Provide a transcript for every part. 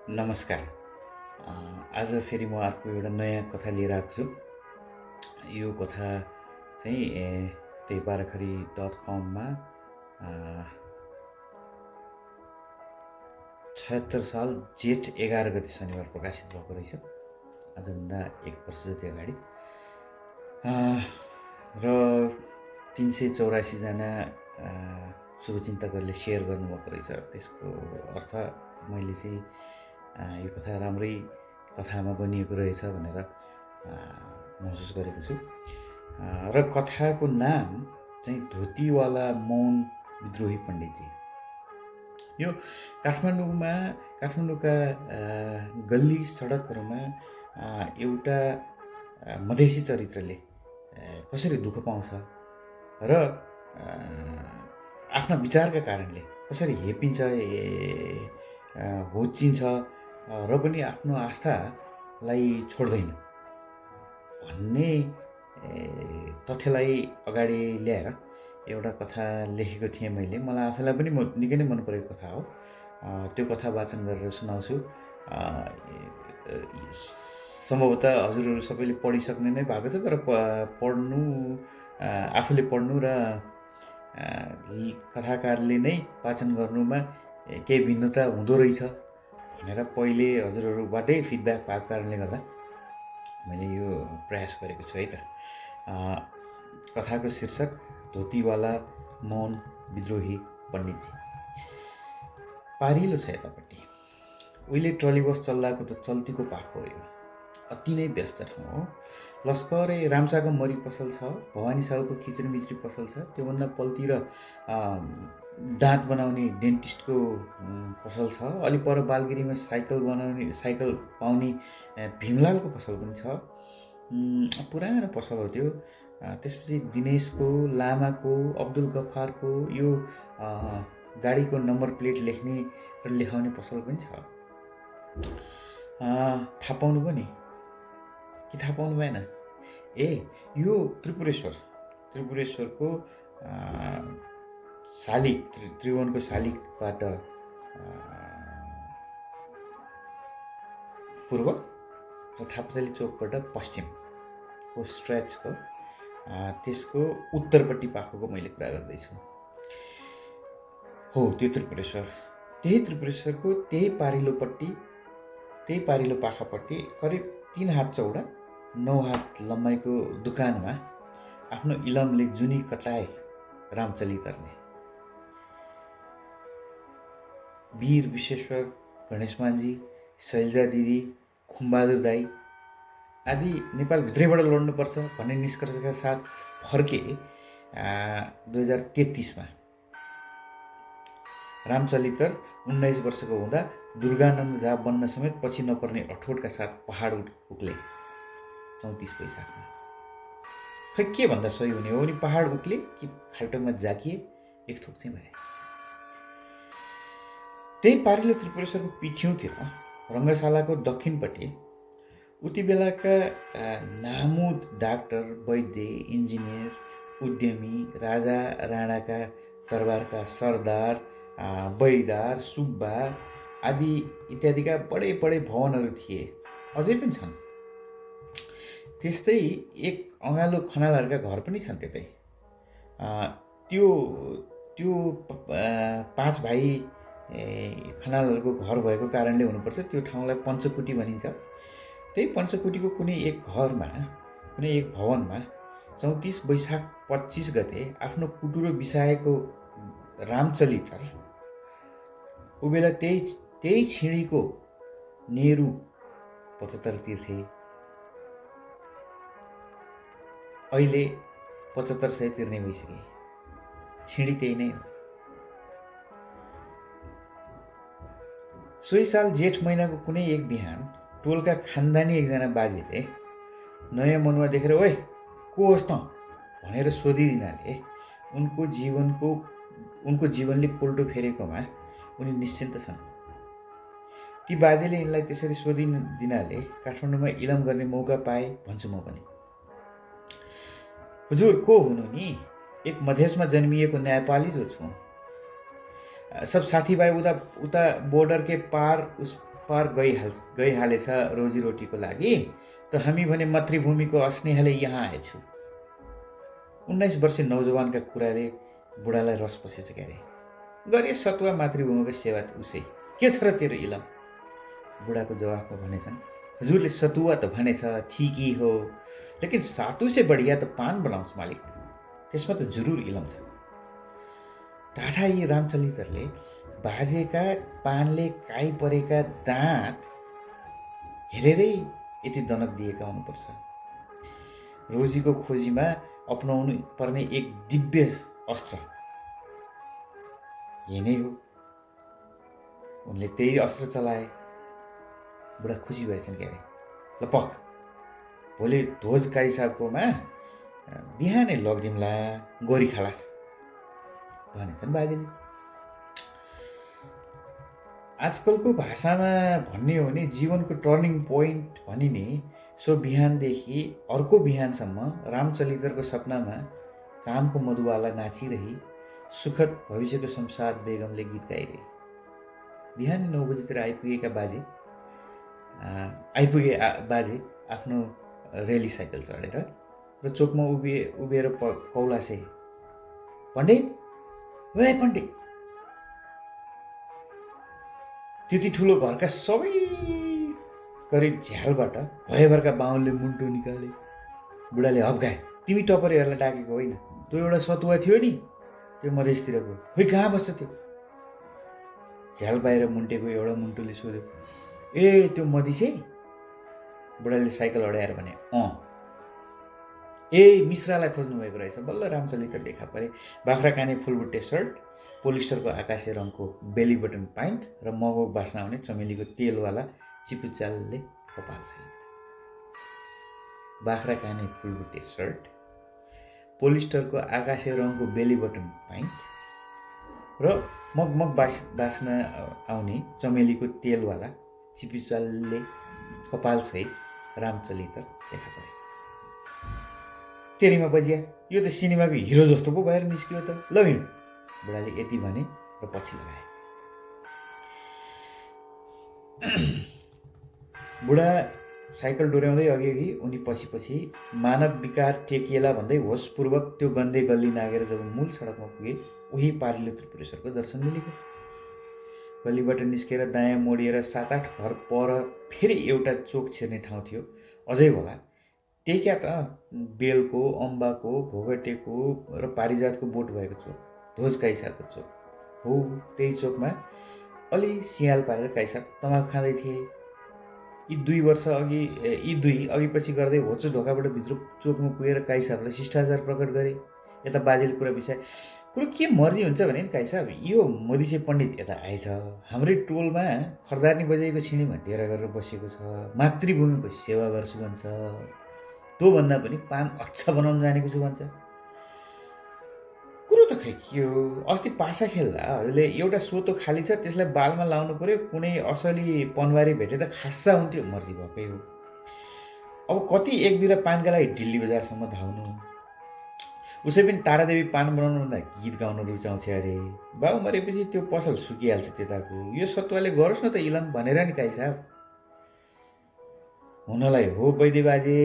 नमस्कार। आज फेरि म अर्को एउटा नयाँ कथा लिएर आएको छु। यो कथा चाहिँ त्यही बाराखरी.com-मा 76 साल जेठ 11 गते शनिबार प्रकाशित भएको रहेछ, आजभन्दा 1 वर्ष जति अगाडि। र 384 जना शुभचिन्तकहरूले सेयर गर्नुभएको रहेछ। त्यसको अर्थ मैले चाहिँ यो कथा राम्रै कथामा गनिएको रहेछ भनेर महसुस गरेको छु। र कथाको नाम चाहिँ धोतीवाला मौन विद्रोही पण्डितजी। यो काठमाडौँका गल्ली सडकहरूमा एउटा मधेसी चरित्रले कसरी दुःख पाउँछ र आफ्ना विचारका कारणले कसरी हेपिन्छ, होचिन्छ र पनि आफ्नो आस्थालाई छोड्दैन भन्ने तथ्यलाई अगाडि ल्याएर एउटा कथा लेखेको थिएँ मैले। मलाई आफैलाई पनि निकै नै मन परेको कथा हो। त्यो कथा वाचन गरेर सुनाउँछु। सम्भवतः हजुरहरू सबैले पढिसक्ने नै भएको छ, तर आफूले पढ्नु र कथाकारले नै वाचन गर्नुमा केही भिन्नता हुँदो रहेछ भनेर पहिले हजुरहरूबाटै फिडब्याक पाएको कारणले गर्दा मैले यो प्रयास गरेको छु है त। कथाको शीर्षक धोतीवाला मौन विद्रोही पण्डितजी। पारिलो छ यतापट्टि। उहिले ट्रली बस चल्लाको त चल्तीको पाखो हो। यो अति नै व्यस्त ठाउँ हो। लस्करे रामसाको मरी पसल छ, भवानी साहुको खिचडी मिचडी पसल छ, त्योभन्दा पल्ती र दाँत बनाउने डेन्टिस्टको पसल छ। अलि पर बालगिरीमा साइकल पाउने भीमलालको पसल पनि छ। पुरानो पसल हो त्यो। त्यसपछि दिनेशको, लामाको, अब्दुल गफ्फारको यो गाडीको नम्बर प्लेट लेख्ने र लेखाउने पसल पनि छ। थाहा पाउनु भयो नि कि थाहा पाउनु भएन? यो त्रिपुरेश्वरको शालिग, त्रिभुवनको शालिगबाट पूर्व र थापाथली चोकबाट पश्चिमको स्ट्रेचको त्यसको उत्तरपट्टि पाखोको मैले कुरा गर्दैछु हो त्यो त्रिपुरेश्वर। त्यही त्रिपुरेश्वरको त्यही पारिलो पाखापट्टि करिब 3 हात चौडा 9 हात लम्बाइको दुकानमा आफ्नो इलमले जुनी कटाए रामचलितरले। वीर विश्वेश्वर, गणेशमानजी, शैलजा दिदी, खुम्बहादुर दाई आदि नेपालभित्रैबाट लड्नुपर्छ भन्ने निष्कर्षका साथ फर्के 2033मा। रामचलितर 19 वर्षको हुँदा दुर्गानन्द झा बन्न समेत पछि नपर्ने अठोटका साथ पहाड उक्ले 34 वैशाखमा। खै के भन्दा सही हुने हो? नि पहाड उक्ले कि खाल्टोमा जाकिए, एक थोक चाहिँ भए। त्यही पारिलो त्रिपुरेश्वरको पिठ्यौँतिर रङ्गशालाको दक्षिणपट्टि उति बेलाका नामुद डाक्टर, वैद्य, इन्जिनियर, उद्यमी, राजा राणाका दरबारका सरदार, बैदार, सुब्बा आदि इत्यादिका बडे भवनहरू थिए, अझै पनि छन्। त्यस्तै एक अँगालो खनालहरूका घर पनि छन् त्यतै। त्यो 5 भाइ खनालहरूको घर भएको कारणले हुनुपर्छ त्यो ठाउँलाई पञ्चकुटी भनिन्छ। त्यही पञ्चकुटीको कुनै एक भवनमा 34 वैशाख 25 गते आफ्नो कुटुरो बिसाएको रामचलितर उबेला त्यही छिँडीको नेहरू 75 तिर्थे। अहिले 7500 तिर्ने भइसके। छिँडी त्यही नै हो। सोही साल जेठ महिनाको कुनै एक बिहान टोलका खानदानी एकजना बाजेले नयाँ मनुवा देखेर "ओए को होस् त?" भनेर सोधिदिनाले उनको जीवनले कोल्टो फेरेकोमा उनी निश्चिन्त छन्। ती बाजेले यिनलाई त्यसरी सोधिदिनाले काठमाडौँमा इलम गर्ने मौका पाए भन्छु म पनि। "हुजुर को हुनु नि? एक मधेसमा जन्मिएको नेपाली जो छु। सब साथी भाई उता बॉर्डर के पार उस पार गइहालेछ रोजीरोटीको लागि, त हामी भने मातृभूमिको अस्नेहले यहाँ आएछु। 19 वर्षीय नौजवानका कुराले बुढालाई रस पसेछ क्यारे। गरे सतुवा मातृभूमिको सेवा उसै, के छ र तेरो इलम? बुढाको जवाफमा भनेछन्, हजुरले सतुवा त भनेछ, ठिकी हो, लेकिन सातु से बढिया त पान बनाउँछ मालिक, त्यसमा त जरुर इलम छ। टाठा यी रामचलितरले बाजेका पानले काई परेका दाँत हेरेरै यति दनक दिएका हुनुपर्छ। रोजीको खोजीमा अपनाउनु पर्ने एक दिव्य अस्त्र यही नै हो। उनले त्यही अस्त्र चलाए। बुढा खुसी भएछन् क्यारे। ल पख, भोलि ध्वज काई साहबकोमा बिहानै लगिदिउँला, गोरी खालास भनेछन् बाजेले। आजकलको भाषामा भन्ने हो भने जीवनको टर्निङ पोइन्ट भनिने सो बिहानदेखि अर्को बिहानसम्म रामचलितरको सपनामा कामको मधुवाला नाचिरही सुखद भविष्यको शमशाद बेगमले गीत गाइरहे। बिहान 9 बजीतिर आइपुगे बाजे आफ्नो रेली साइकल चढेर र चोकमा उभिएर कौलासे, पण्डित, ओए पण्डित। त्यति ठुलो घरका सबै करिब झ्यालबाट भयभरका बाहुनले मुन्टो निकाले। बुढाले हप्काए, तिमी टपरीहरूलाई डाकेको होइन, त्यो एउटा सतुवा थियो नि, त्यो मधेसतिरको, खोइ कहाँ बस्छ त्यो? झ्याल बाहिर मुन्टेको एउटा मुन्टोले सोध्यो, ए त्यो मधिसे? बुढाले साइकल अडाएर भने, ए मिश्रालाई खोज्नु भएको रहेछ। बल्ल रामचलितर देखा परे। बाख्रा काने फुलबुट्टे सर्ट, पोलिस्टरको आकाशे रङको बेली बटन प्यान्ट र मगो बास्न आउने चमेलीको तेलवाला चिपुचालले कपाल सहित। बाख्रा काने फुलबुट्टे सर्ट, पोलिस्टरको आकाशे रङको बेली बटन प्यान्ट र मगमग बास्न आउने चमेलीको तेलवाला चिपुचालले कपाल सहित रामचलितर देखा परे। तेरीमा बजिया, यो त सिनेमाको हिरो जस्तो पो भएर निस्कियो त, ल हिँड। बुढाले यति भने र पछि लगाए। बुढा साइकल डोर्याउँदै अघि उनी पछि मानव विकार टेकिएला भन्दै होसपूर्वक त्यो गन्धे गल्ली नागेर जब मूल सडकमा पुगे, उही पारिलो त्रिपुरेश्वरको दर्शन मिलेको। गल्लीबाट निस्केर दायाँ मोडिएर 7-8 घर पर फेरि एउटा चोक छिर्ने ठाउँ थियो। अझै होला, त्यही क्या त बेलको, अम्बाको, भोगटेको र पारिजातको बोट भएको चोक, ध्वज काइसाको चोक हो। त्यही चोकमा अलि सियाल पारेर काइसा तमाखु खाँदै थिए। यी दुई अघि पछि गर्दै होचो ढोकाबाट भित्र चोकमा पुगेर काइसाबलाई शिष्टाचार प्रकट गरे। यता बाजेले कुरा बिर्साए, कुरो के मर्जी हुन्छ भने नि काइसाब, यो मधिसे पण्डित यता आएछ, हाम्रै टोलमा खरदार्नी बजाइको छिँडीमा डेरा गरेर बसेको छ, मातृभूमिको सेवा गर्छु भन्छ, त्यो भन्दा पनि पान अच्छा बनाउन जानेको छु भन्छ। कुरो त खै के हो? अस्ति पासा खेल्दा हजुरले एउटा सोतो खाली छ, त्यसलाई बालमा लाउनु पर्यो, कुनै असली पनवारी भेटे त खासा हुन्थ्यो, मर्जी भएकै हो। अब कति एक बिरा पानका लागि दिल्ली बजारसम्म धाउनु? उसै पनि तारादेवी पान बनाउनु भन्दा गीत गाउन रुचाउँछ अरे। बाउ मरेपछि त्यो पसल सुकिहाल्छ त्यताको, यो सतुवाले गरोस् न त इलम भनेर नि काई साहब। हुनलाई हो वैद्य बाजे,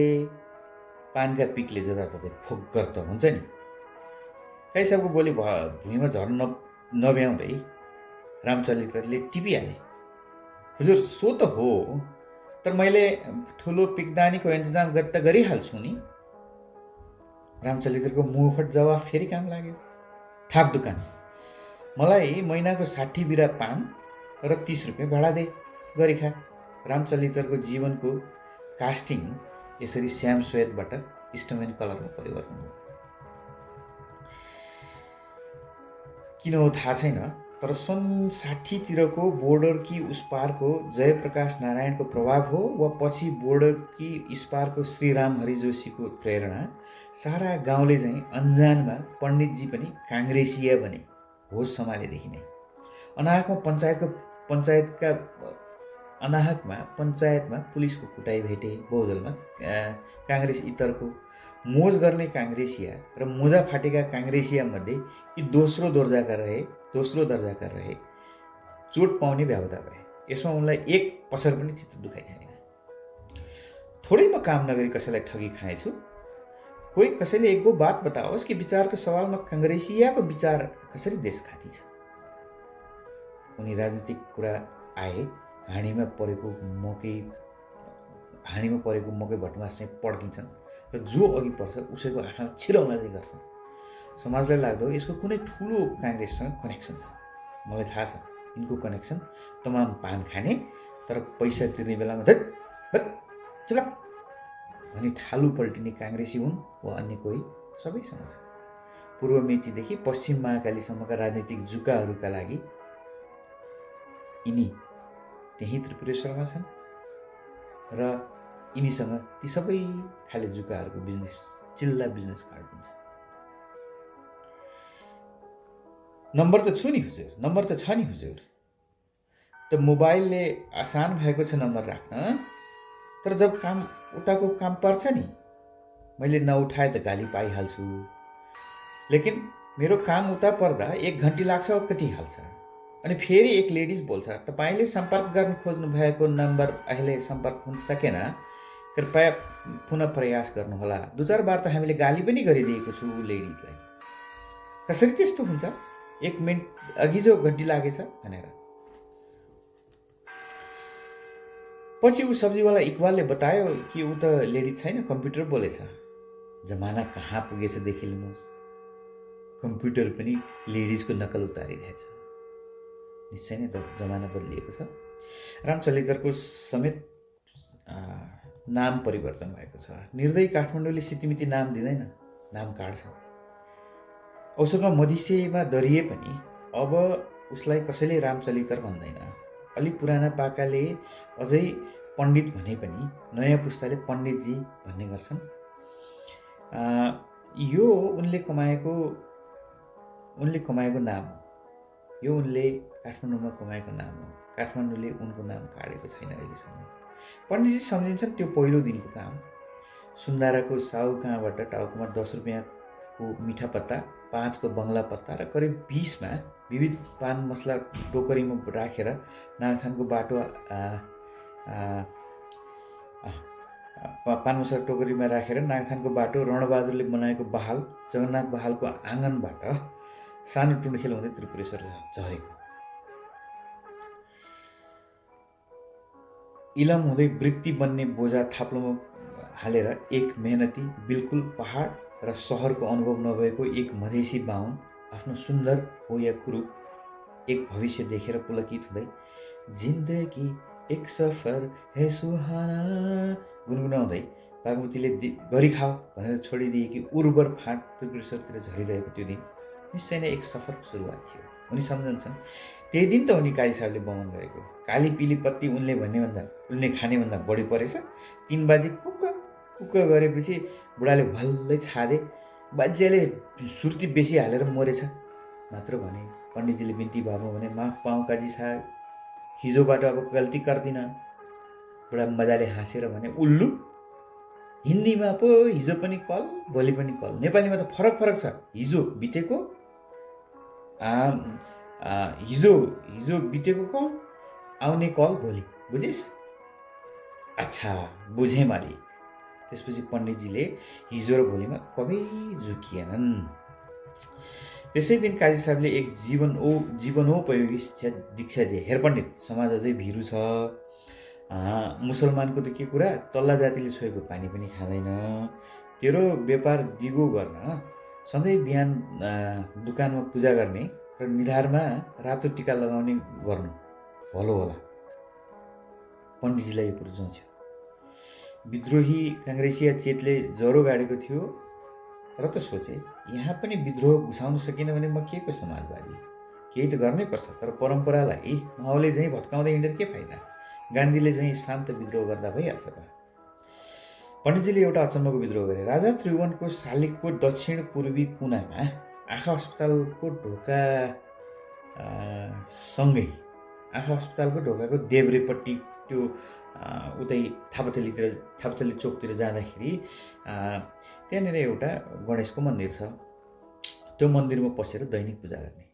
पानका पिकले जताततै फोक्कर त हुन्छ नि। काई साहबको बोली भुइँमा झर्न नभ्याउँदै रामचलितरले टिपिहाले, हजुर सो त हो, तर मैले ठुलो पिकदानीको इन्तजाम त गरिहाल्छु नि। रामचलितरको मुहफट जवाफ फेरि काम लाग्यो। थाप दुकान, मलाई महिनाको 60 बिरा पान र 30 रुपियाँ भाडा दे, गरी खा। रामचलितरको जीवनको कास्टिङ यसरी श्याम श्वेतबाट स्टोमेन कलरमा परिवर्तन भयो। किन हो थाहा छैन, तर सन् 60 तिरको बोर्डर कि उस पारको जयप्रकाश नारायणको प्रभाव हो वा पछि बोर्डर कि इस पारको श्रीरामहरि जोशीको प्रेरणा, सारा गाउँले चाहिँ अन्जानमा पण्डितजी पनि काङ्ग्रेसिया बने, होस सम्हालेदेखि नै। पञ्चायतमा पुलिसको कुटाइ भेटे, बहुदलमा काङ्ग्रेस इतरको मोज गर्ने काङ्ग्रेसिया र मोजा फाटेका काङ्ग्रेसिया मध्ये यी दोस्रो दर्जाका रहे, चोट पाउने भ्याउता भए। यसमा उनलाई एक पसर पनि चित्त दुखाइ छैन। थोड़ैमा काम नगरी कसैलाई ठगी खाएछु, कोही कसैले एकगो बात बताओस् कि विचारको सवालमा काङ्ग्रेसियाको विचार कसरी देश खाती छ। उनी राजनीतिक कुरा आए हाँडीमा परेको मकै भटमास चाहिँ पड्किन्छन् र जो अघि पर्छ उसैको आँखामा छिराउन चाहिँ गर्छन्। समाजलाई लाग्दो यसको कुनै ठुलो काङ्ग्रेससँग कनेक्सन छ। मलाई थाहा छ यिनको कनेक्सन तमाम पान खाने तर पैसा तिर्ने बेलामा चुप भनी ठालु पल्टिने काङ्ग्रेसी हुन् वा अन्य कोही, सबैसँग छ। पूर्व मेचीदेखि पश्चिम महाकालीसम्मका राजनीतिक जुकाहरूका लागि यिनी त्यही त्रिपुरेश्वरमा छन् र यिनीसँग ती सबै खाले जुकाहरूको चिल्ला बिजनेस कार्ड हुन्छ। नम्बर त छ नि हुजुर, त मोबाइलले आसान भएको छ नम्बर राख्न, तर जब काम उताको काम पर्छ नि मैले नउठाए त गाली पाइहाल्छु। लेकिन मेरो काम उता पर्दा 1 घन्टी लाग्छ कटिहाल्छ। अनि फेरि एक लेडिज बोल्छ, तपाईँले सम्पर्क गर्न खोज्नु भएको नम्बर अहिले सम्पर्क हुन सकेन, कृपया पुनः प्रयास गर्नुहोला। 2-4 बार त हामीले गाली पनि गरिदिएको छु लेडिजलाई। कसरी त्यस्तो हुन्छ? 1 मिनट अघि जो घन्टी लागेछ भनेर। पछि ऊ सब्जीवाला इकबालले बतायो कि ऊ त लेडिज छैन, कम्प्युटर बोलेछ। जमाना कहाँ पुगेछ देखिलिनुहोस्, कम्प्युटर पनि लेडिजको नकल उतारिरहेछ। निश्चय नै त जमाना बदलिएको छ। रामचलितरको समेत नाम परिवर्तन भएको छ। निर्दयी काठमाडौँले सितिमिति नाम दिँदैन, नाम काट्छ। औसतमा मधिसेमा दरिए पनि अब उसलाई कसैले रामचलितर भन्दैन। अलि पुराना पाकाले अझै पण्डित भने पनि नयाँ पुस्ताले पण्डितजी भन्ने गर्छन्। यो उनले कमाएको नाम हो। यो उनले काठमाडौँमा कमाएको नाम हो। काठमाडौँले उनको नाम काटेको छैन अहिलेसम्म। पण्डितजी सम्झिन्छन् त्यो पहिलो दिनको काम। सुन्दाराको साउ कहाँबाट टाउकोमा 10 रुपियाँको मिठा पत्ता, 5 को बङ्गला पत्ता र करिब 20 मा विविध पान मसला टोकरीमा राखेर नागथानको बाटो पान मसला टोकरीमा राखेर नागथानको बाटो रणबहादुरले बनाएको बहाल जगन्नाथ बहालको आँगनबाट सानो टुण्खेल हुँदै त्रिपुरेश्वर झरेको। इलाम हुँदै वृत्ति बन्ने बोझा थाप्लोमा हालेर एक मेहनती बिल्कुल पहाड र सहरको अनुभव नभएको एक मधेसी बाहुन आफ्नो सुन्दर हो या कुरूप एक भविष्य देखेर पुलकित हुँदै जिन्दगी एक सफर है सुहाना गुनगुनाउँदै बागमतीले गरी खाओ भनेर छोडिदिएकी उर्वर फाँट त्रिपुरेश्वरतिर झरिरहेको त्यो दिन निश्चय नै एक सफरको सुरुवात थियो। उनी सम्झन्छन् त्यही दिन त उनी काजी साहबले बमन गरेको। काली पिली पत्ती उनले खानेभन्दा बढी परेछ। 3 बजे कुक्क गरेपछि बुढाले भल्लै छादे। बाज्याले सुर्ती बेसी हालेर मरेछ मात्र भने। पण्डितजीले बिन्ती भावमा भने माफ पाऊँ काजी साहब, हिजोबाट अब गल्ती गर्दिन। बुढा मजाले हाँसेर भने उल्लु, हिन्दीमा पो हिजो पनि कल भोलि पनि कल, नेपालीमा त फरक छ। हिजो बितेको कल, आउने कल भोलि, बुझिस्? अच्छा बुझेँ मालिक। त्यसपछि पण्डितजीले हिजो र भोलिमा कबै झुकिएनन्। त्यसै दिन काजी साहबले एक जीवनोपयोगी दीक्षा दिए। हेर पण्डित, समाज अझै भिरु छ। मुसलमानको त के कुरा, तल्ला जातिले छोएको पानी पनि खाँदैन। तेरो व्यापार दिगो गर्न सधैँ बिहान दुकानमा पूजा गर्ने र निधारमा रातो टिका लगाउने गर्नु भलो होला। पण्डितजीलाई यो कुरो जच्यो। विद्रोही काङ्ग्रेसिया चेतले जरो गाडेको थियो र त सोचे यहाँ पनि विद्रोह घुसाउन सकिन भने म के को समाजवादी, केही त गर्नै पर्छ। तर परम्परालाई माओले झैँ भत्काउँदै हिँडेर के फाइदा? गान्धीले झैँ शान्त विद्रोह गर्दा भइहाल्छ त। पण्डितजीले एउटा अचम्मको विद्रोह गरे। राजा त्रिभुवनको शालिगको दक्षिण पूर्वी कुनामा आँखा अस्पतालको ढोकाको देब्रेपट्टि त्यो उतै थापथली चोकतिर जाँदाखेरि त्यहाँनिर एउटा गणेशको मन्दिर छ। त्यो मन्दिरमा पसेर दैनिक पूजा गर्ने।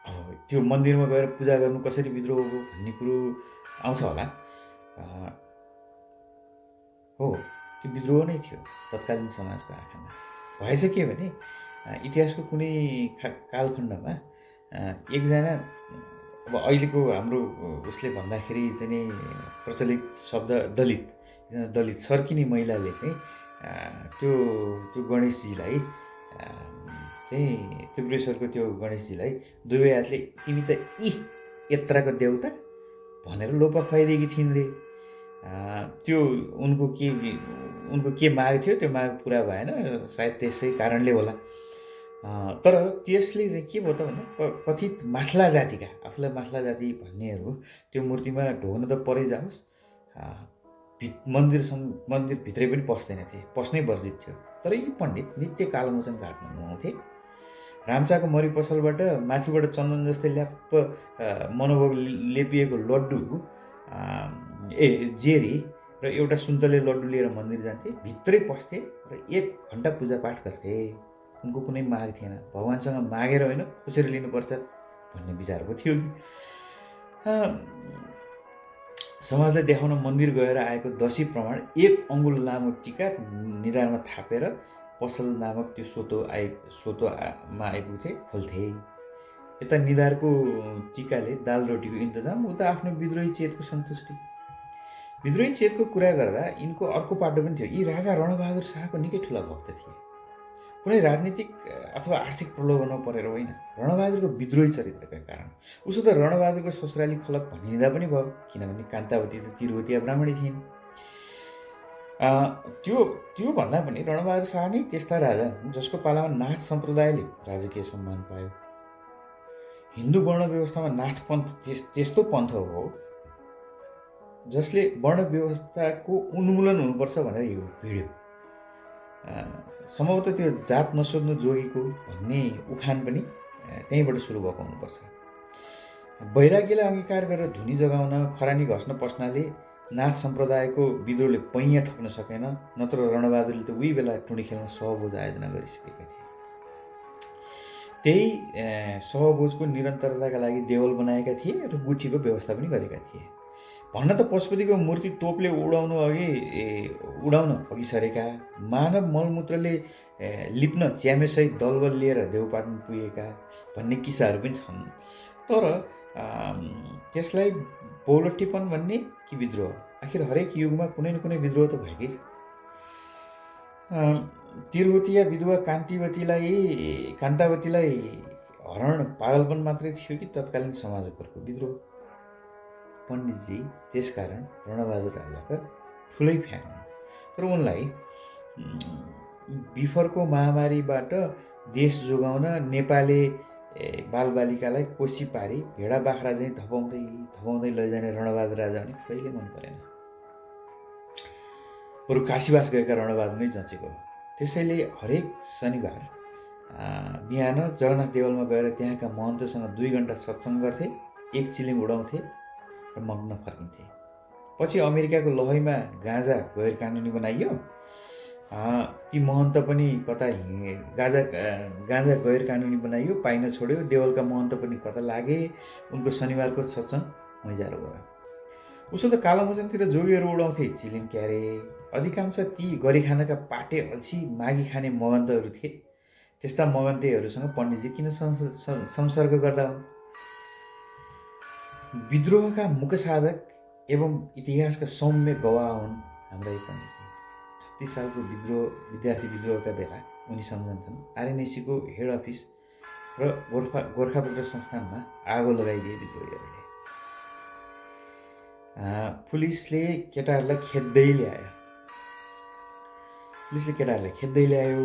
अब त्यो मन्दिरमा गएर पूजा गर्नु कसरी विद्रोह हो भन्ने कुरो आउँछ होला। हो, त्यो विद्रोह नै थियो तत्कालीन समाजको आँखामा। भएछ के भने इतिहासको कुनै कालखण्डमा एकजना, अब अहिलेको हाम्रो उसले भन्दाखेरि चाहिँ नि प्रचलित शब्द दलित सर्किने महिलाले चाहिँ त्यो गणेशजीलाई चाहिँ त्रिपुरेश्वरको त्यो गणेशजीलाई दुवै हातले तिमी त यत्राको देउता भनेर लोपा खुवाइदिएकी थिइन् रे। त्यो उनको के माग थियो, त्यो माग पुरा भएन, सायद त्यसै कारणले होला। तर त्यसले चाहिँ के भयो त भने कथित माथला जातिका, आफूलाई माथला जाति भन्नेहरू त्यो मूर्तिमा ढोग्न त परै जाओस्, मन्दिरभित्रै पनि पस्दैनथे, पस्नै वर्जित थियो। तर यी पण्डित नित्य कालमोचन काट्न नुहाउँथे। राम्चाको मरी पसलबाट माथिबाट चन्दन जस्तै ल्याप्प मनोभोग लेपिएको लड्डु जेरी र एउटा सुन्तले लड्डु लिएर मन्दिर जान्थे, भित्रै पस्थे र 1 घन्टा पूजापाठ गर्थे। उनको कुनै माग थिएन, भगवान्सँग मागेर होइन कसरी लिनुपर्छ भन्ने विचार पो थियो। समाजलाई देखाउन मन्दिर गएर आएको दशी प्रमाण 1 अङ्गुल लामो टिका निधारमा थापेर पसल नामक त्यो सोतोमा आइपुग्थे, खोल्थे। यता निधारको टिकाले दाल रोटीको इन्तजाम, उता आफ्नो विद्रोही चेतको सन्तुष्टि। विद्रोही चेतको कुरा गर्दा यिनको अर्को पाटो पनि थियो। यी राजा रणबहादुर शाहको निकै ठुला भक्त थिए। कुनै राजनीतिक अथवा आर्थिक प्रलोभनमा परेर होइन, रणबहादुरको विद्रोही चरित्रका कारण। उसो त रणबहादुरको ससुराली खलक भनिँदा पनि भयो, किनभने कान्तावती त तिरहुतिया ब्राह्मणी थिइन्। त्यो भन्दा पनि रणबहादुर शाह नै त्यस्ता राजा जसको पालामा नाथ सम्प्रदायले राजकीय सम्मान पायो। हिन्दू वर्ण व्यवस्थामा नाथ पन्थ त्यस्तो पन्थ हो जसले वर्ण व्यवस्थाको उन्मूलन हुनुपर्छ भनेर भिड्यो। सम्भवतः त्यो जात नसोध्नु जोगीको भन्ने उखान पनि त्यहीँबाट सुरु भएको हुनुपर्छ। वैराग्यलाई अङ्गीकार गरेर धुनी जगाउन, खरानी घस्न पस्नाले नाथ सम्प्रदायको विद्रोहले पैयाँ ठोक्न सकेन, नत्र रणबहादुरले त उही बेला टुँडी खेल्न सहभोज आयोजना गरिसकेका थिए। त्यही सहभोजको निरन्तरताका लागि देवल बनाएका थिए र गुठीको व्यवस्था पनि गरेका थिए। भन्न त पशुपतिको मूर्ति तोपले उडाउन अघि सरेका, मानव मलमूत्रले लिप्न च्यामेसहित दलबल लिएर देउपाटन पुगेका भन्ने किस्साहरू पनि छन्। तर त्यसलाई पौलट्टीपन भन्ने कि विद्रोह? आखिर हरेक युगमा कुनै न कुनै विद्रोह त भएकै छ। तिरहुतिया विधवा कान्तावतीलाई हरण पागलपन मात्रै थियो कि तत्कालीन समाजको विद्रोह? पण्डितजी त्यसकारण रणबहादुर राजाका ठुलै फ्यान हुन्। तर उनलाई बिफरको महामारीबाट देश जोगाउन नेपाली बालबालिकालाई कोसी पारी भेडा बाख्रा चाहिँ धपाउँदै लैजाने रणबहादुर राजा पनि कहिले मन परेन। बरु काशीवास गएका रणबहादुर नै जचेको हो। त्यसैले हरेक शनिबार बिहान जगन्नाथ देवलमा गएर त्यहाँका महन्तसँग 2 घन्टा सत्सङ्ग गर्थे, 1 चिलिम उडाउँथे र मग्न फर्किन्थे। पछि अमेरिकाको लहैमा गाँजा गैर कानुनी बनाइयो। ती महन्त पनि कता गाँजा गैर कानुनी बनाइयो, पाइन छोड्यो। देवलका महन्त पनि कता लागे। उनको शनिबारको सत्सङ्ग मैजारो भयो। उसो त कालोमोचनतिर जोगीहरू उडाउँथे चिलिम क्यारे। अधिकांश ती गरिखानका पाटे अल्छी मागी खाने मगन्तहरू थिए। त्यस्ता मगन्तेहरूसँग पण्डितजी किन संसर्ग गर्दा हुन्? विद्रोहका मुखसाधक एवं इतिहासका सौम्य गवाह हुन् हाम्रा पण्डितजी। 36 सालको विद्यार्थी विद्रोहका बेला उनी सम्झन्छन् आरएनएसीको हेड अफिस र गोर्खापत्र संस्थानमा आगो लगाइदिए विद्रोहीहरूले। पुलिसले केटाहरूलाई खेद्दै ल्यायो।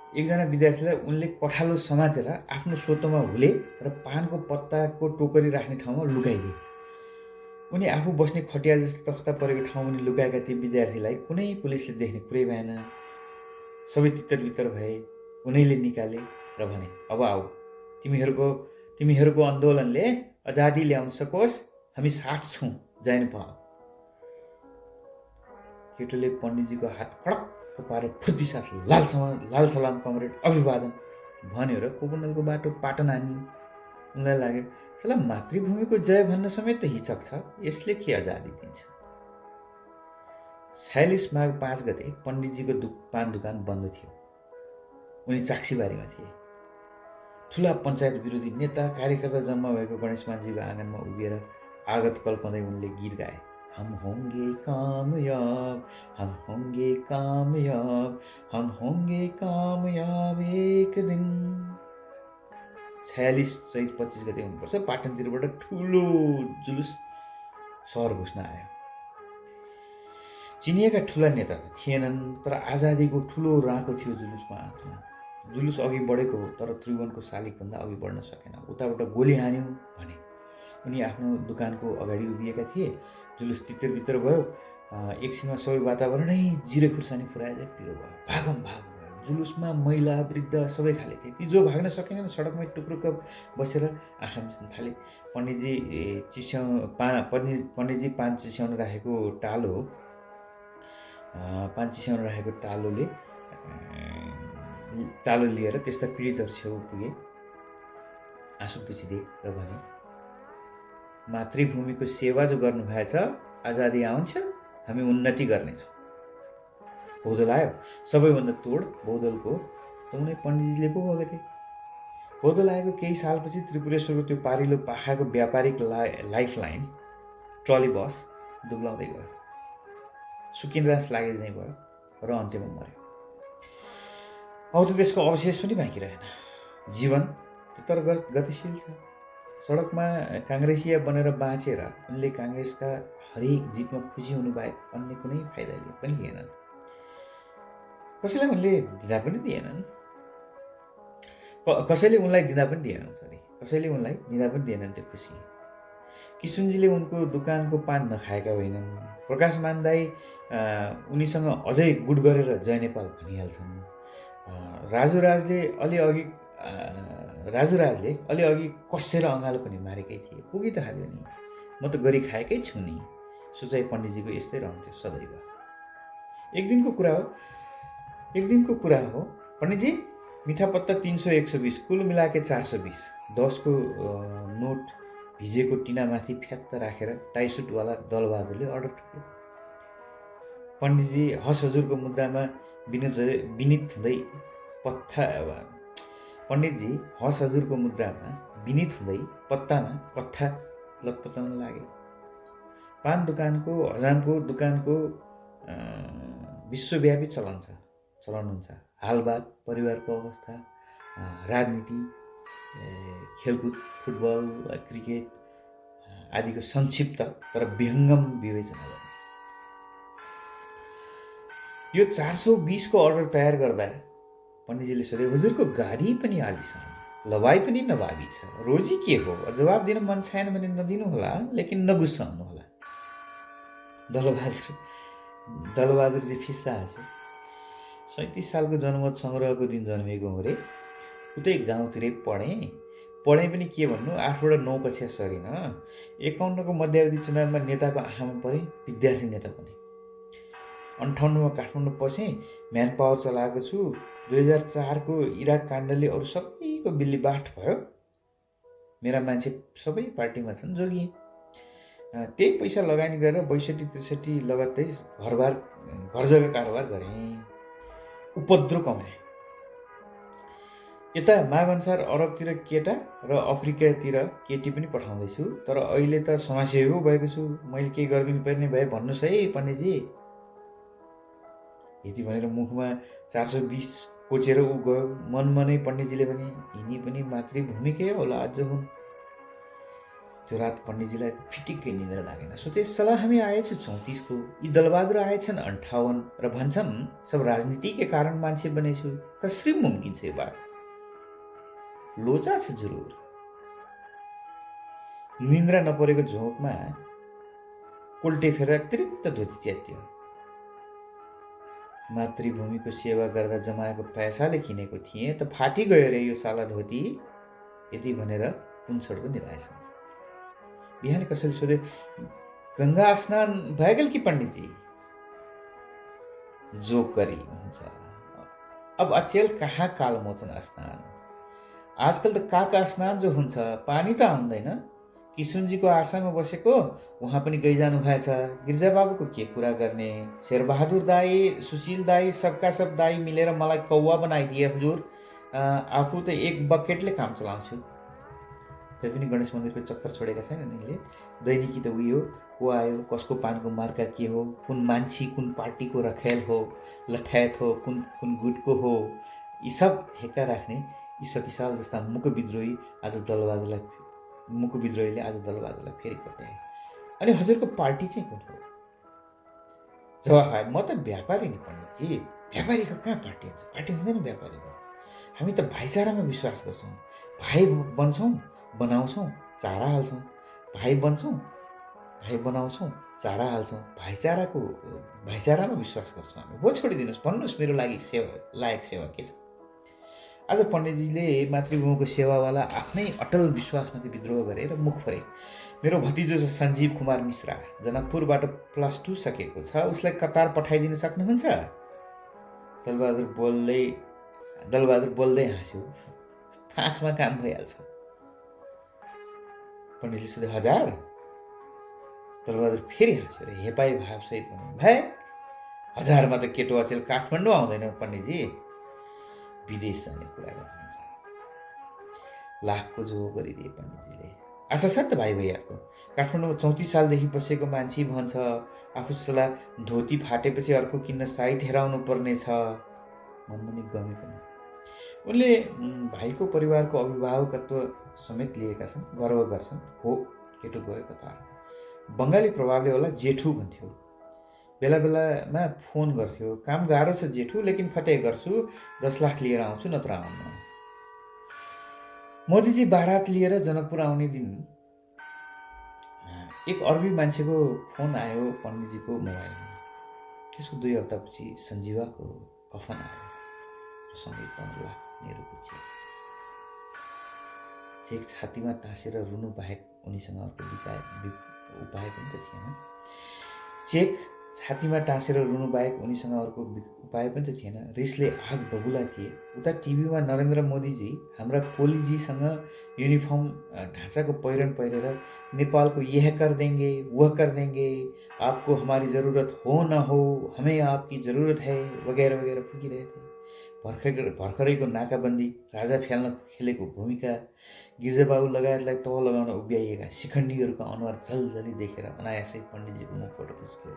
एकजना विद्यार्थीलाई उनले कठालो समातेर आफ्नो सोतोमा हुले र पानको पत्ताको टोकरी राख्ने ठाउँमा लुकाइदिए। उनी आफू बस्ने खटिया जस्तो तख्ता परेको ठाउँमा लुकाएका ती विद्यार्थीलाई कुनै पुलिसले देख्ने कुरै भएन। सबै तितर भए। उनैले निकाले र भने, अब आऊ, तिमीहरूको आन्दोलनले आजादी ल्याउन सकोस्, हामी साथ छौँ, जैन पाल। केटोले पण्डितजीको हात कडक्क पारेर फुर्ती साथ लाल सलाम कमरेड, अभिवादन भन्यो र कोपमण्डलको बाटो पाटन हान्यो। उनलाई लाग्यो साला मातृभूमिको जय भन्न समेत त हिचक छ, यसले के आजादी दिन्छ। 46 माघ 5 गते पण्डितजीको पान दुकान बन्द थियो। उनी चाक्सीबारीमा थिए। ठुला पञ्चायत विरोधी नेता कार्यकर्ता जम्मा भएको गणेशमानजीको आँगनमा उभिएर आगत कल्पँदै उनले गीत गाए। हम होंगे कामयाब, हम होंगे कामयाब, हम होंगे कामयाब एक दिन। 46 चैत 25 गते हुनुपर्छ। पाटनतिरबाट ठुलो जुलुस सहर घुस्न आयो। चिनिएका ठुला नेता त थिएनन्, तर आजादीको ठुलो राँको थियो जुलुसको आँखमा। जुलुस अघि बढेको हो, तर त्रिभुवनको शालिगभन्दा अघि बढ्न सकेन। उताबाट गोली हान्यो भने। उनी आफ्नो दुकानको अगाडि उभिएका थिए। जुलुस तितर भयो। एकछिनमा सबै वातावरणै जिरे खुर्सानी फुराए पिरो भयो। भागौँ भागौँ भयो। जुलुसमा महिला वृद्ध सबै खाले थिए। ती जो भाग्न सकेनन् सडकमै टुक्रुक्क बसेर आँखा मिच्न थाले। पण्डितजी पान चिस्याउन राखेको टालोले तालो लिएर त्यस्ता पीडितहरू छेउ पुगे। आँसु पुछिदिए र भने, मातृभूमिको सेवा जो गर्नुभएछ, आजादी आउँछ हामी उन्नति गर्नेछौँ। बौद्धल आयो। सबैभन्दा तोड बौद्धलको त उनी पण्डितजीले पो भएका थिए। बौद्धल आएको केही सालपछि त्रिपुरेश्वरको त्यो पारिलो पाखाको व्यापारिक लाइफलाइन ट्रली बस दुब्लाउँदै गयो। सुकिनरास लागे चाहिँ भयो र अन्त्यमा मर्यो। अब त त्यसको अवशेष पनि बाँकी रहेन। जीवन तर गतिशील छ। सडकमा काङ्ग्रेसिया बनेर बाँचेर उनले काङ्ग्रेसका हरेक जितमा खुसी हुनु बाहेक अन्य कुनै फाइदा पनि लिएनन्। कसैले उनलाई दिँदा पनि दिएनन् त्यो खुसी। किसुनजीले उनको दुकानको पान नखाएका होइनन्। प्रकाशमान दाई उनीसँग अझै गुड गरेर जय नेपाल भनिहाल्छन्। राजुराजले अलिअघि कसेर अँगालो पनि मारेकै थिए। पुगी त हाल्यो नि, म त गरी खाएकै छु नि। सोचाइ पण्डितजीको यस्तै रहन्थ्यो सदैव। एक दिनको कुरा हो। पण्डितजी, मिठा पत्ता 300 120, कुल मिलाके 420। 10 को नोट भिजेको टिनामाथि फ्यात्त राखेर टाइसुटवाला दलबहादुरले अर्डर ठोक्यो। पण्डितजी हस हजुरको मुद्रामा विनित हुँदै पत्तामा कथा लटपटाउन लागे। पान दुकानको, हजामको दुकानको विश्वव्यापी चलन हुन्छ। हालबाद, परिवारको अवस्था, राजनीति, खेलकुद, फुटबल, क्रिकेट आदिको संक्षिप्त तर विहङ्गम विवेचना गर्ने। यो 420 को अर्डर तयार गर्दा पण्डितजीले सोधे, हजुरको गाडी पनि आलिसान, लवाई पनि नवाबी छ, रोजी के हो? जवाब दिन मन छैन भने नदिनु होला, लेकिन नगुस्साउनु होला। दलबहादुरजी फिस्सा हाँस्यो। 37 सालको जनमत सङ्ग्रहको दिन जन्मिएको हो रे। उतै गाउँतिरै पढेँ पनि के भन्नु, 8बाट 9 कक्षा सरिन। 51 को मध्यावधि चुनावमा नेताको आँखामा परेँ, विद्यार्थी नेता पनि। 58 काठमाडौँ पसेँ, म्यान पावर चलाएको छु। 2004 को इराक काण्डले अरू सबैको बिल्ली बाट भयो। मेरा मान्छे सबै पार्टीमा छन्, जोगिए। त्यही पैसा लगानी गरेर 62-63 लगत्तै घर जग्गा कारोबार गरेँ, उपद्रो कमाएँ। यता मागअनुसार अरबतिर केटा र अफ्रिकातिर केटी पनि पठाउँदैछु, तर अहिले त समाजसेवी भएको छु। मैले केही गरिदिनु पर्ने भए भन्नुहोस् है पण्डितजी। यति भनेर मुखमा 420 कोचेर ऊ गयो। मनमनै पण्डितजीले भने, यिनी पनि मातृभूमिकै होला अझ हुन्। त्यो रात पण्डितजीलाई फिटिक्कै निन्द्रा लागेन। सोचे, सला हामी आएछु 34 को, यी दलबहादुर आएछन् 58 र भन्छन् सब राजनीतिकै कारण मान्छे बनेछु। कसरी मुम्किन छ यो बात? लोचा छ जरुर। निन्द्रा नपरेको झोकमा कोल्टे फेर अतिरिक्त धोती च्यात्यो। मातृभूमिको सेवा गर्दा जमाएको पैसाले किनेको थिएँ त फाटी गयो रे यो साला धोती। यति भनेर कुन्सडको निधाएछ। बिहान कसैले सोधे, गङ्गा स्नान भइगल कि पण्डितजी? जोक गरिनुहुन्छ। अब अचेल कहाँ कालमोचन स्नान, आजकल त काका स्नान जो हुन्छ पानी त आउँदैन। किसुनजीको आशामा बसेको उहाँ पनि गइजानु भएछ। गिर्जाबाबुको के कुरा गर्ने। शेरबहादुर दाई, सुशील दाई, सबका सब दाई मिलेर मलाई कौवा बनाइदिए हुजुर। आफू त एक बकेटले काम चलाउँछु। त्यही पनि गणेश मन्दिरको चक्कर छोडेका छैन यिनले। दैनिकी त उयो को आयो, कसको पानको मार्का के हो, कुन मान्छे कुन पार्टीको रखेल हो, लठ्यात हो, कुन कुन गुटको हो, यी सब हेक्का राख्ने यी सतीसाल जस्ता मुखविद्रोहीले आज दलबहादुरलाई फेरि पट्याए। अनि हजुरको पार्टी चाहिँ कुन हो? जवाफ आयो, म त व्यापारी नि पण्डितजी। व्यापारीको कहाँ पार्टी हुन्छ? पार्टी हुँदैन व्यापारीको। हामी त भाइचारामा विश्वास गर्छौँ। भाइ बन्छौँ, बनाउँछौँ, चारा हाल्छौँ। भाइ बन्छौँ, भाइ बनाउँछौँ, चारा हाल्छौँ। भाइचारामा विश्वास गर्छौँ हामी। हो छोडिदिनुहोस्, भन्नुहोस् मेरो लागि लायक सेवा के छ? आज पण्डितजीले मातृभूमिको सेवावाला आफ्नै अटल विश्वासमाथि विद्रोह गरेर मुख फरे। मेरो भतिजो छ सञ्जीव कुमार मिश्रा, जनकपुरबाट +2 सकेको छ, उसलाई कतार पठाइदिन सक्नुहुन्छ? दलबहादुर बोल्दै हाँस्यो। 5मा काम भइहाल्छ। पण्डितले सोधे, 1000? दलबहादुर फेरि हाँस्यो र हेपाई भावसहित भन्यो, भाइ 1000मा त केटो अचेल काठमाडौँ आउँदैन पण्डितजी। विदेश जाने कुरा गर्नुहुन्छ। लाखको जो गरिदिए पण्डितजीले। आशा छ नि त भाइ भइहाल्को। काठमाडौँमा 34 सालदेखि बसेको मान्छे भन्छ आफूलाई धोती फाटेपछि अर्को किन्न साइत हेराउनु पर्ने छ। मनमुनि गमे पनि। उनले भाइको परिवारको अभिभावकत्व समेत लिएका छन्, गर्व गर्छन्। हो, केटो गयो कतार। बङ्गाली प्रभावले होला जेठु भन्थ्यो। बेला बेलामा फोन गर्थ्यो, काम गाह्रो छ जेठु, लेकिन फतह गर्छु, 10 लाख लिएर आउँछु, नत्र आउन्न। मोदीजी बारात लिएर जनकपुर आउने दिन एक अरबी मान्छेको फोन आयो पण्डितजीको मोबाइलमा। त्यसको 2 हप्तापछि सञ्जीवाको कफन आयो र सँगै 15 लाख नेहरूको चेक छातीमा टाँसेर रुनु बाहेक उनीसँग अर्को उपाय पनि त थिएन। चेक छातीमा टाँसेर रुनु बाहेक उनीसँग अर्को उपाय पनि त थिएन। रिसले आग बबुला थिए। उता टिभीमा नरेन्द्र मोदीजी हाम्रा कोलीजीसँग युनिफर्म ढाँचाको पहिरन पहिरेर नेपाल को यह कर देंगे, वह कर देंगे, आपको हमारी ज़रूरत हो न हो, हमें आपकी ज़रूरत है, वगैरह वगैरह फुकिरहे थे। भर्खरैको नाकाबन्दी, राजा फ्याल्न खेलेको भूमिका, गिर्जाबाबु लगायतलाई तह लगाउन उभ्याइएका शिखण्डीहरूका अनुहार जलजली देखेर अनायासै पण्डितजीको मुखबाट पुस्क्यो,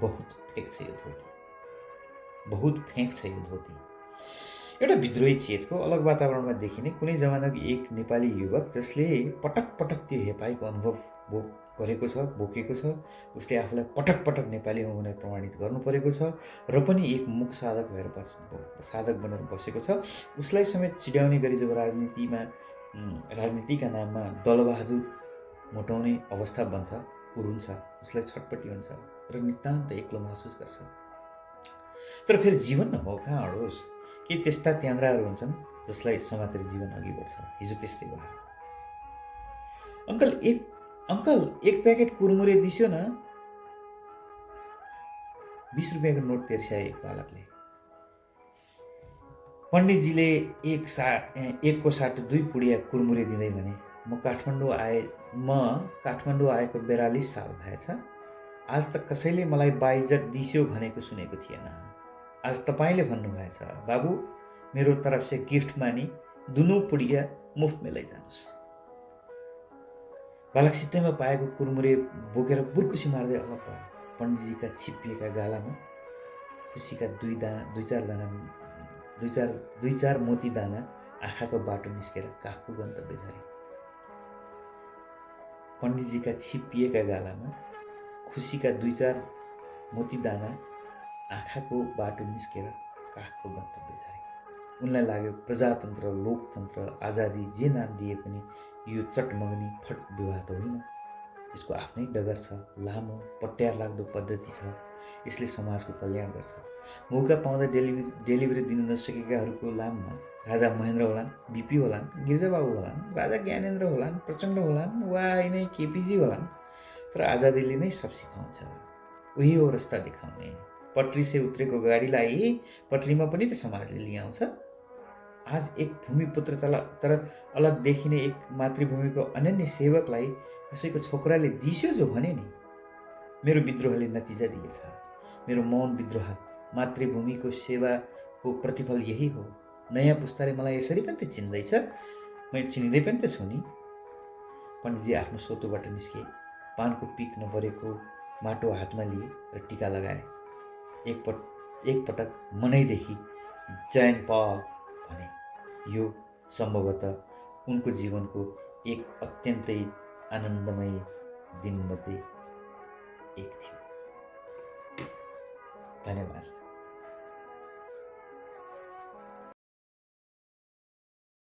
बहुत फेक छ यो धोती। एउटा विद्रोही चेतको अलग वातावरणमा देखिने कुनै जमानाको एक नेपाली युवक जसले पटक पटक त्यो हेपाईको अनुभव गरेको छ, बोकेको छ, उसले आफूलाई पटक पटक नेपाली हो भनेर प्रमाणित गर्नु परेको छ र पनि एक मुख साधक बनेर बसेको छ। उसलाई समेत चिड्याउने गरी जब राजनीतिका नाममा दलबहादुर मोटाउने अवस्था बन्छ, उरुन्छ, उसलाई छटपट्टि हुन्छ र नितान्त एक्लो महसुस गर्छ। तर फेरि जीवन न हो, कहाँ अडोस्। के त्यस्ता त्यान्द्राहरू हुन्छन् जसलाई समातेर जीवन अघि बढ्छ। हिजो त्यस्तै भयो। अङ्कल एक प्याकेट कुरमुरे दिस्यो न। 20 रुपियाँको नोट तेर्स्याए एक बालकले। पण्डितजीले एकको साटो 2 पुडिया कुरमुरे दिँदै भने, म काठमाडौँ आएको 42 साल भएछ। आज त कसैले मलाई बाइज्जत दिस्यो भनेको सुनेको थिएन। आज तपाईले भन्नुभएछ, बाबु मेरो तरफ से गिफ्ट मानी 2 पुडिया मुफ्त में लैजानुस्। बालक सित्तैमा पाएको कुरमुरे बोकेर बुर्कुसी मार्दै अलग भयो। पण्डितजीका छिप्पिएका गालामा खुसीका 2-4 मोती दाना आँखाको बाटो निस्केर काखको गन्तव्य झरे। पण्डितजीका छिप्पिएका गालामा खुसीका 2-4 मोती दाना आँखाको बाटो निस्केर काखको गन्तव्य झरे। उनलाई लाग्यो प्रजातन्त्र, लोकतन्त्र, आजादी जे नाम दिए पनि यो चटमगनी फट विवाह त होइन। यसको आफ्नै डगर छ, लामो पट्यार लाग्दो पद्धति छ। यसले समाजको कल्याण गर्छ। मौका पाउँदा डेलिभरी दिन नसकेकाहरूको लाममा राजा महेन्द्र होलान्, बिपी होलान्, गिर्जाबाबु होलान्, राजा ज्ञानेन्द्र होलान्, प्रचण्ड होलान्, वा यिनै केपीजी होलान्। तर आजादीले नै सब सिकाउँछ। उही हो रस्ता देखाउने। पटरी से उत्रेको गाडीलाई पटरीमा पनि त समाजले लियाउँछ। आज एक भूमिपुत्र तर अलग देखिने एक मातृभूमिको अनन्य सेवकलाई कसैको छोकराले दिस्यो जो भने नि मेरो विद्रोहले नतिजा दिएछ। मेरो मौन विद्रोह मातृभूमिको सेवाको प्रतिफल यही हो। नयाँ पुस्ताले मलाई यसरी पनि त चिन्दैछ, मैले चिनिँदै पनि त छु नि। पण्डितजी आफ्नो सोतोबाट निस्के, पानको पिक नपरेको माटो हातमा लिए र टिका लगाए। एकपटक मनैदेखि जैन प भने। यो सम्भवतः उनको जीवनको एक अत्यन्तै आनन्दमय दिनमध्ये एक थियो। धन्यवाद।